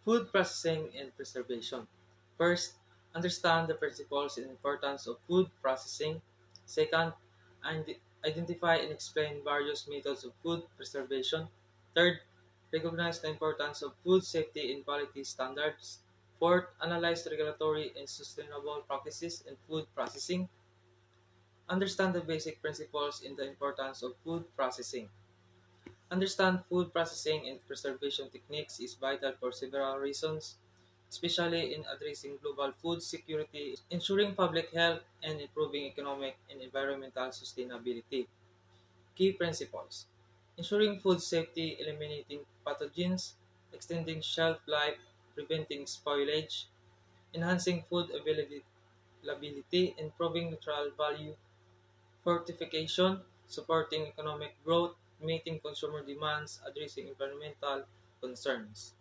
Food processing and preservation. First, understand the principles and importance of food processing. Second, identify and explain various methods of food preservation. Third, recognize the importance of food safety and quality standards. Fourth, analyze regulatory and sustainable practices in food processing. Understand the basic principles in the importance of food processing. Understand food processing and preservation techniques is vital for several reasons, especially in addressing global food security, ensuring public health, and improving economic and environmental sustainability. Key principles: ensuring food safety, eliminating pathogens, extending shelf life, preventing spoilage, enhancing food availability, improving neutral value, fortification, supporting economic growth, meeting consumer demands, addressing environmental concerns.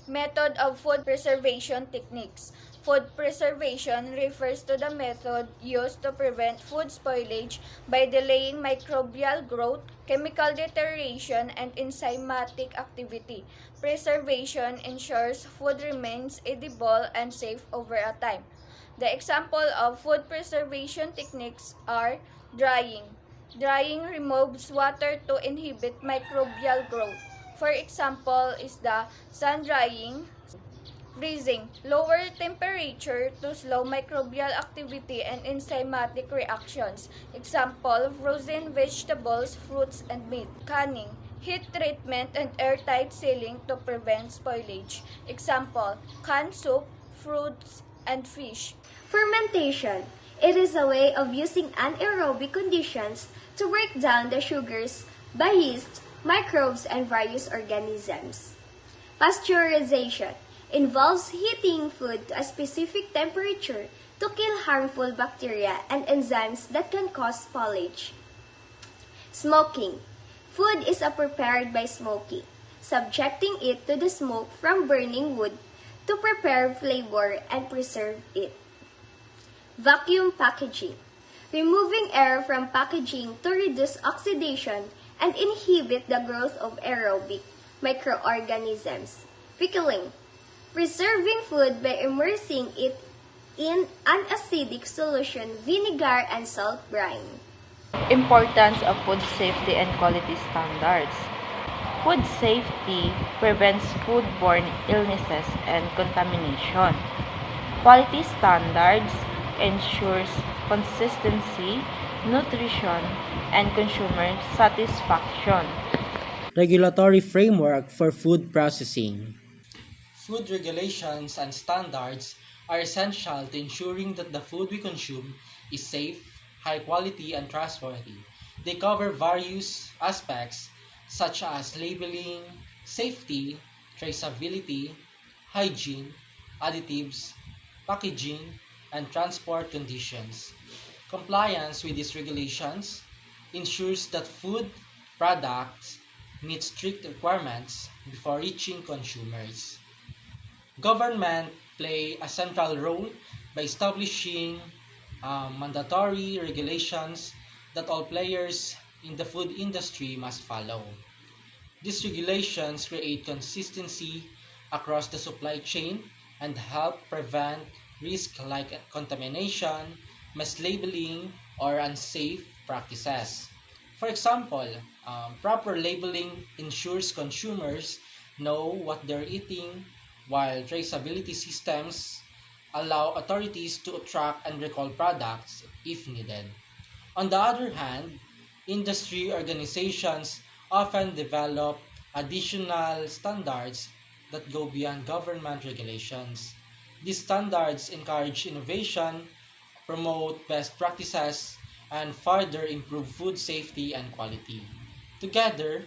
Method of food preservation techniques. Food preservation refers to the method used to prevent food spoilage by delaying microbial growth, chemical deterioration, and enzymatic activity. Preservation ensures food remains edible and safe over a time. The example of food preservation techniques are drying. Drying removes water to inhibit microbial growth. For example is the sun drying. Freezing, lower temperature to slow microbial activity and enzymatic reactions. Example, frozen vegetables, fruits, and meat. Canning, heat treatment and airtight sealing to prevent spoilage. Example, canned soup, fruits, and fish. Fermentation. It is a way of using anaerobic conditions to break down the sugars by yeast, microbes, and various organisms. Pasteurization involves heating food to a specific temperature to kill harmful bacteria and enzymes that can cause spoilage. Smoking. Food is prepared by smoking, subjecting it to the smoke from burning wood to prepare flavor and preserve it. Vacuum packaging. Removing air from packaging to reduce oxidation and inhibit the growth of aerobic microorganisms. Pickling. Preserving food by immersing it in an acidic solution, vinegar, and salt brine. Importance of food safety and quality standards. Food safety prevents foodborne illnesses and contamination. Quality standards ensures consistency, nutrition, and consumer satisfaction. Regulatory framework for food processing. Food regulations and standards are essential to ensuring that the food we consume is safe, high quality, and trustworthy. They cover various aspects such as labeling, safety, traceability, hygiene, additives, packaging, and transport conditions. Compliance with these regulations ensures that food products meet strict requirements before reaching consumers. Government play a central role by establishing mandatory regulations that all players in the food industry must follow. These regulations create consistency across the supply chain and help prevent risks like contamination, mislabeling, or unsafe practices. For example, proper labeling ensures consumers know what they're eating, while traceability systems allow authorities to track and recall products if needed. On the other hand, industry organizations often develop additional standards that go beyond government regulations. These standards encourage innovation, promote best practices, and further improve food safety and quality. Together,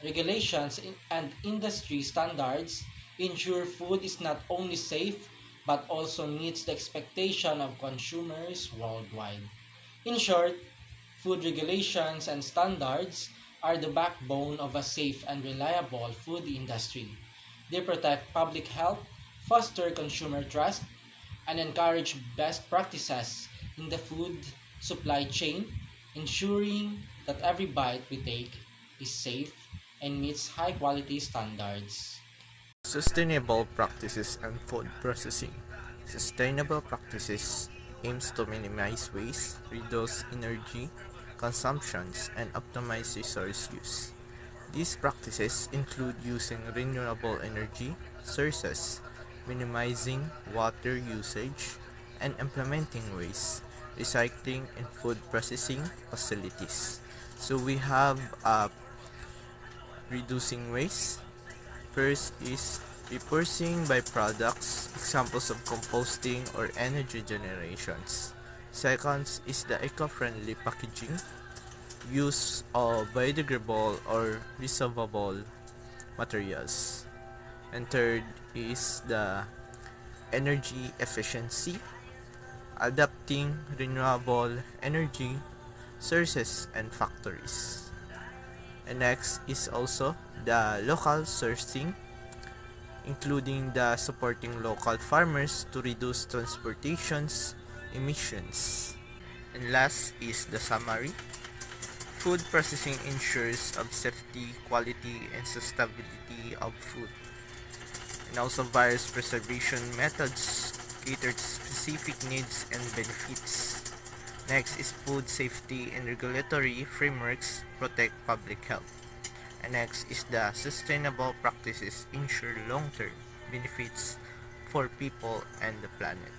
regulations and industry standards ensure food is not only safe but also meets the expectation of consumers worldwide. In short, food regulations and standards are the backbone of a safe and reliable food industry. They protect public health, foster consumer trust, and encourage best practices in the food supply chain, ensuring that every bite we take is safe and meets high-quality standards. Sustainable practices and food processing. Sustainable practices aims to minimize waste, reduce energy consumptions, and optimize resource use. These practices include using renewable energy sources, minimizing water usage, and implementing waste recycling in food processing facilities. So we have reducing waste. First is repurposing byproducts, examples of composting or energy generations. Second is the eco-friendly packaging, use of biodegradable or resolvable materials. And third is the energy efficiency, adapting renewable energy sources and factories. And next is also the local sourcing, including the supporting local farmers to reduce transportation's emissions. And last is the summary. Food processing ensures of safety, quality, and sustainability of food. And also various preservation methods cater to specific needs and benefits. Next is food safety and regulatory frameworks protect public health. And next is the sustainable practices ensure long-term benefits for people and the planet.